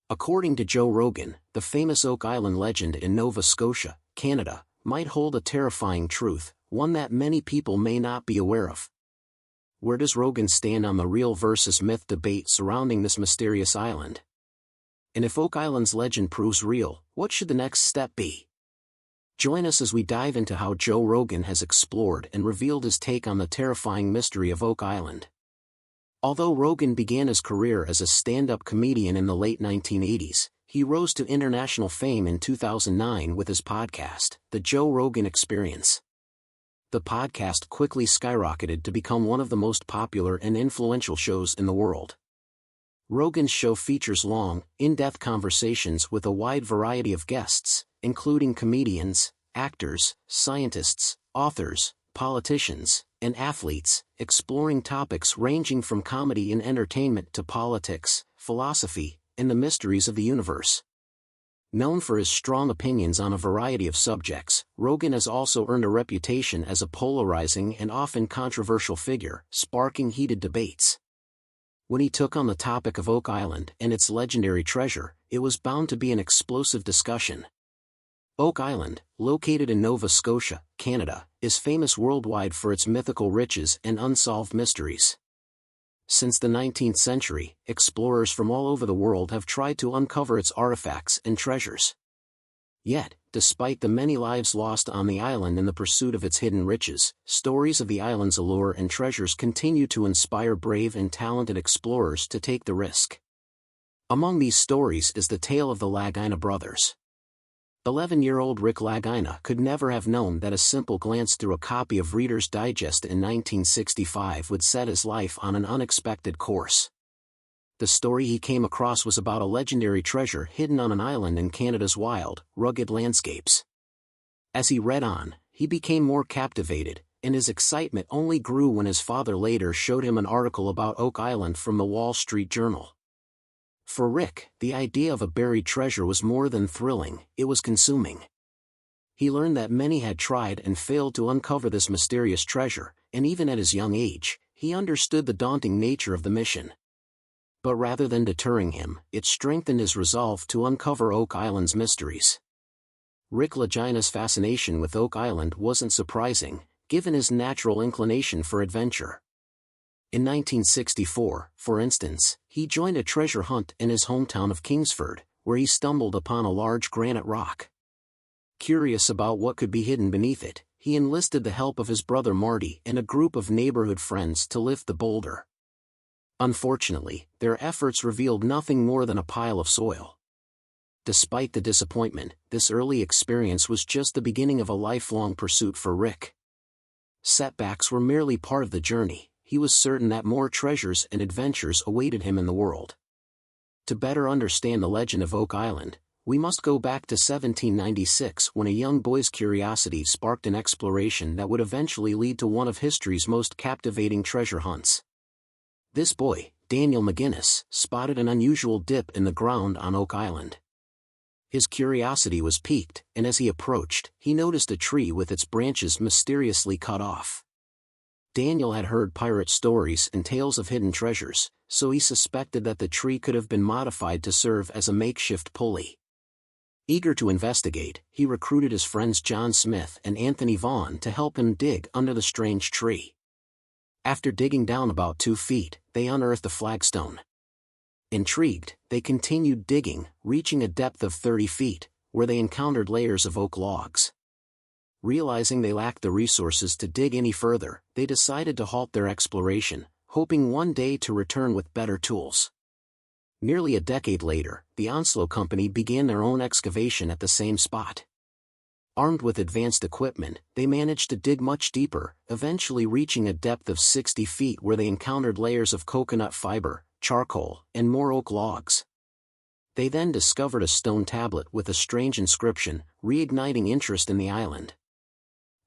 According to Joe Rogan, the famous Oak Island legend in Nova Scotia, Canada, might hold a terrifying truth, one that many people may not be aware of. Where does Rogan stand on the real versus myth debate surrounding this mysterious island? And if Oak Island's legend proves real, what should the next step be? Join us as we dive into how Joe Rogan has explored and revealed his take on the terrifying mystery of Oak Island. Although Rogan began his career as a stand-up comedian in the late 1980s, he rose to international fame in 2009 with his podcast, The Joe Rogan Experience. The podcast quickly skyrocketed to become one of the most popular and influential shows in the world. Rogan's show features long, in-depth conversations with a wide variety of guests, including comedians, actors, scientists, authors, politicians, and athletes, exploring topics ranging from comedy and entertainment to politics, philosophy, and the mysteries of the universe. Known for his strong opinions on a variety of subjects, Rogan has also earned a reputation as a polarizing and often controversial figure, sparking heated debates. When he took on the topic of Oak Island and its legendary treasure, it was bound to be an explosive discussion. Oak Island, located in Nova Scotia, Canada, is famous worldwide for its mythical riches and unsolved mysteries. Since the 19th century, explorers from all over the world have tried to uncover its artifacts and treasures. Yet, despite the many lives lost on the island in the pursuit of its hidden riches, stories of the island's allure and treasures continue to inspire brave and talented explorers to take the risk. Among these stories is the tale of the Lagina brothers. 11-year-old Rick Lagina could never have known that a simple glance through a copy of Reader's Digest in 1965 would set his life on an unexpected course. The story he came across was about a legendary treasure hidden on an island in Canada's wild, rugged landscapes. As he read on, he became more captivated, and his excitement only grew when his father later showed him an article about Oak Island from the Wall Street Journal. For Rick, the idea of a buried treasure was more than thrilling, it was consuming. He learned that many had tried and failed to uncover this mysterious treasure, and even at his young age, he understood the daunting nature of the mission. But rather than deterring him, it strengthened his resolve to uncover Oak Island's mysteries. Rick Lagina's fascination with Oak Island wasn't surprising, given his natural inclination for adventure. In 1964, for instance, he joined a treasure hunt in his hometown of Kingsford, where he stumbled upon a large granite rock. Curious about what could be hidden beneath it, he enlisted the help of his brother Marty and a group of neighborhood friends to lift the boulder. Unfortunately, their efforts revealed nothing more than a pile of soil. Despite the disappointment, this early experience was just the beginning of a lifelong pursuit for Rick. Setbacks were merely part of the journey. He was certain that more treasures and adventures awaited him in the world. To better understand the legend of Oak Island, we must go back to 1796 when a young boy's curiosity sparked an exploration that would eventually lead to one of history's most captivating treasure hunts. This boy, Daniel McGinnis, spotted an unusual dip in the ground on Oak Island. His curiosity was piqued, and as he approached, he noticed a tree with its branches mysteriously cut off. Daniel had heard pirate stories and tales of hidden treasures, so he suspected that the tree could have been modified to serve as a makeshift pulley. Eager to investigate, he recruited his friends John Smith and Anthony Vaughn to help him dig under the strange tree. After digging down about 2 feet, they unearthed a flagstone. Intrigued, they continued digging, reaching a depth of 30 feet, where they encountered layers of oak logs. Realizing they lacked the resources to dig any further, they decided to halt their exploration, hoping one day to return with better tools. Nearly a decade later, the Onslow Company began their own excavation at the same spot. Armed with advanced equipment, they managed to dig much deeper, eventually reaching a depth of 60 feet where they encountered layers of coconut fiber, charcoal, and more oak logs. They then discovered a stone tablet with a strange inscription, reigniting interest in the island.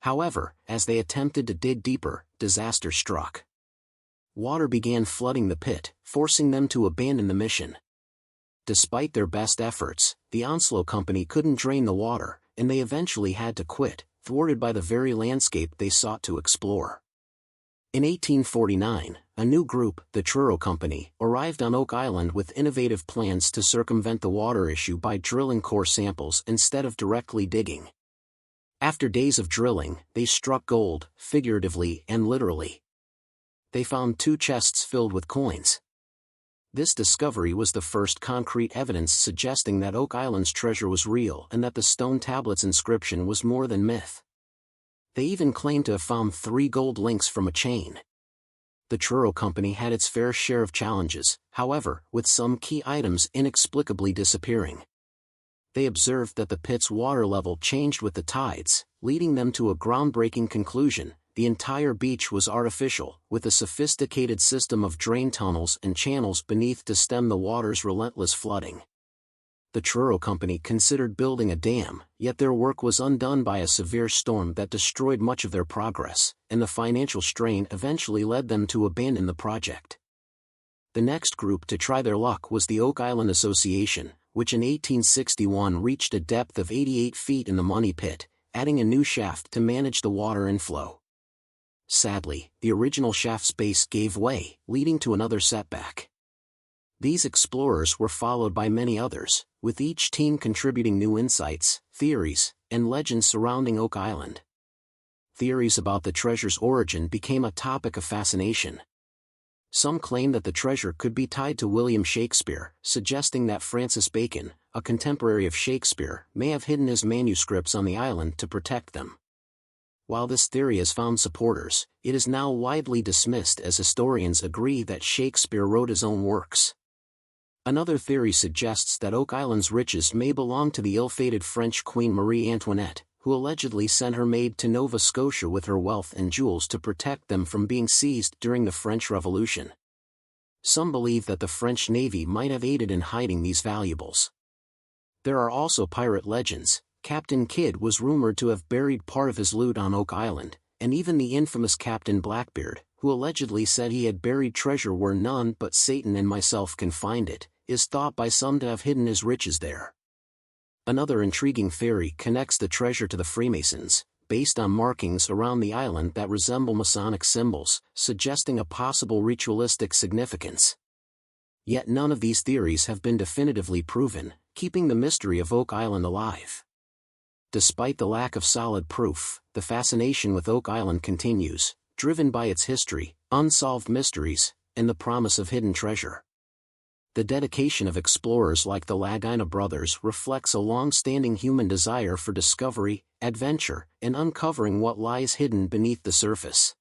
However, as they attempted to dig deeper, disaster struck. Water began flooding the pit, forcing them to abandon the mission. Despite their best efforts, the Onslow Company couldn't drain the water, and they eventually had to quit, thwarted by the very landscape they sought to explore. In 1849, a new group, the Truro Company, arrived on Oak Island with innovative plans to circumvent the water issue by drilling core samples instead of directly digging. After days of drilling, they struck gold, figuratively and literally. They found 2 chests filled with coins. This discovery was the first concrete evidence suggesting that Oak Island's treasure was real and that the stone tablet's inscription was more than myth. They even claimed to have found 3 gold links from a chain. The Truro Company had its fair share of challenges, however, with some key items inexplicably disappearing. They observed that the pit's water level changed with the tides, leading them to a groundbreaking conclusion: the entire beach was artificial, with a sophisticated system of drain tunnels and channels beneath to stem the water's relentless flooding. The Truro Company considered building a dam, yet their work was undone by a severe storm that destroyed much of their progress, and the financial strain eventually led them to abandon the project. The next group to try their luck was the Oak Island Association, which in 1861 reached a depth of 88 feet in the Money Pit, adding a new shaft to manage the water inflow. Sadly, the original shaft's base gave way, leading to another setback. These explorers were followed by many others, with each team contributing new insights, theories, and legends surrounding Oak Island. Theories about the treasure's origin became a topic of fascination. Some claim that the treasure could be tied to William Shakespeare, suggesting that Francis Bacon, a contemporary of Shakespeare, may have hidden his manuscripts on the island to protect them. While this theory has found supporters, it is now widely dismissed as historians agree that Shakespeare wrote his own works. Another theory suggests that Oak Island's riches may belong to the ill-fated French Queen Marie Antoinette, who allegedly sent her maid to Nova Scotia with her wealth and jewels to protect them from being seized during the French Revolution. Some believe that the French Navy might have aided in hiding these valuables. There are also pirate legends. Captain Kidd was rumored to have buried part of his loot on Oak Island, and even the infamous Captain Blackbeard, who allegedly said he had buried treasure where none but Satan and myself can find it, is thought by some to have hidden his riches there. Another intriguing theory connects the treasure to the Freemasons, based on markings around the island that resemble Masonic symbols, suggesting a possible ritualistic significance. Yet none of these theories have been definitively proven, keeping the mystery of Oak Island alive. Despite the lack of solid proof, the fascination with Oak Island continues, driven by its history, unsolved mysteries, and the promise of hidden treasure. The dedication of explorers like the Lagina brothers reflects a long-standing human desire for discovery, adventure, and uncovering what lies hidden beneath the surface.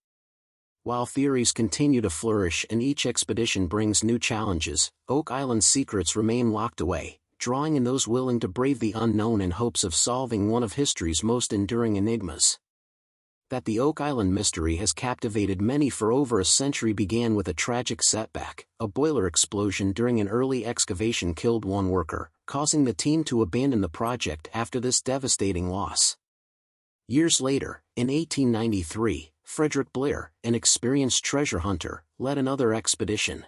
While theories continue to flourish and each expedition brings new challenges, Oak Island's secrets remain locked away, drawing in those willing to brave the unknown in hopes of solving one of history's most enduring enigmas. That the Oak Island mystery has captivated many for over a century began with a tragic setback. A boiler explosion during an early excavation killed one worker, causing the team to abandon the project after this devastating loss. Years later, in 1893, Frederick Blair, an experienced treasure hunter, led another expedition.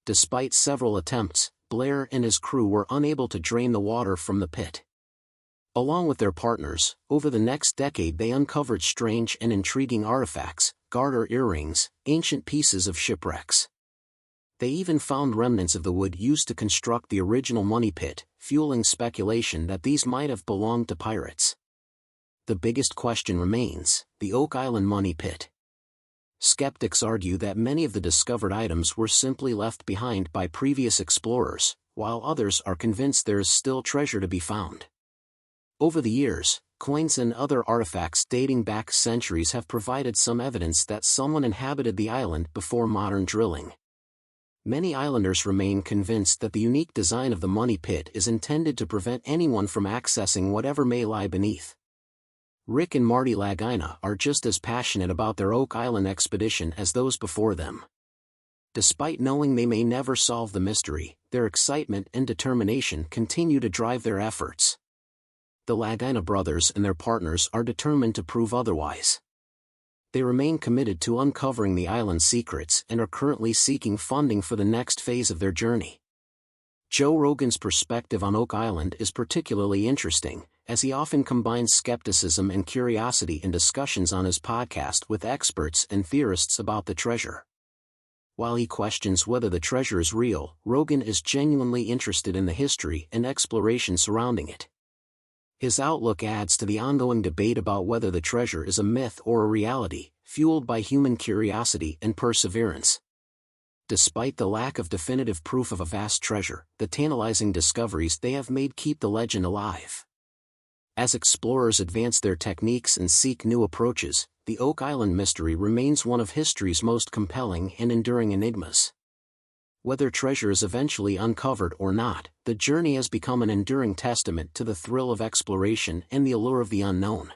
Despite several attempts, Blair and his crew were unable to drain the water from the pit. Along with their partners, over the next decade they uncovered strange and intriguing artifacts, garter earrings, ancient pieces of shipwrecks. They even found remnants of the wood used to construct the original money pit, fueling speculation that these might have belonged to pirates. The biggest question remains: the Oak Island money pit. Skeptics argue that many of the discovered items were simply left behind by previous explorers, while others are convinced there is still treasure to be found. Over the years, coins and other artifacts dating back centuries have provided some evidence that someone inhabited the island before modern drilling. Many islanders remain convinced that the unique design of the money pit is intended to prevent anyone from accessing whatever may lie beneath. Rick and Marty Lagina are just as passionate about their Oak Island expedition as those before them. Despite knowing they may never solve the mystery, their excitement and determination continue to drive their efforts. The Lagina brothers and their partners are determined to prove otherwise. They remain committed to uncovering the island's secrets and are currently seeking funding for the next phase of their journey. Joe Rogan's perspective on Oak Island is particularly interesting, as he often combines skepticism and curiosity in discussions on his podcast with experts and theorists about the treasure. While he questions whether the treasure is real, Rogan is genuinely interested in the history and exploration surrounding it. His outlook adds to the ongoing debate about whether the treasure is a myth or a reality, fueled by human curiosity and perseverance. Despite the lack of definitive proof of a vast treasure, the tantalizing discoveries they have made keep the legend alive. As explorers advance their techniques and seek new approaches, the Oak Island mystery remains one of history's most compelling and enduring enigmas. Whether treasure is eventually uncovered or not, the journey has become an enduring testament to the thrill of exploration and the allure of the unknown.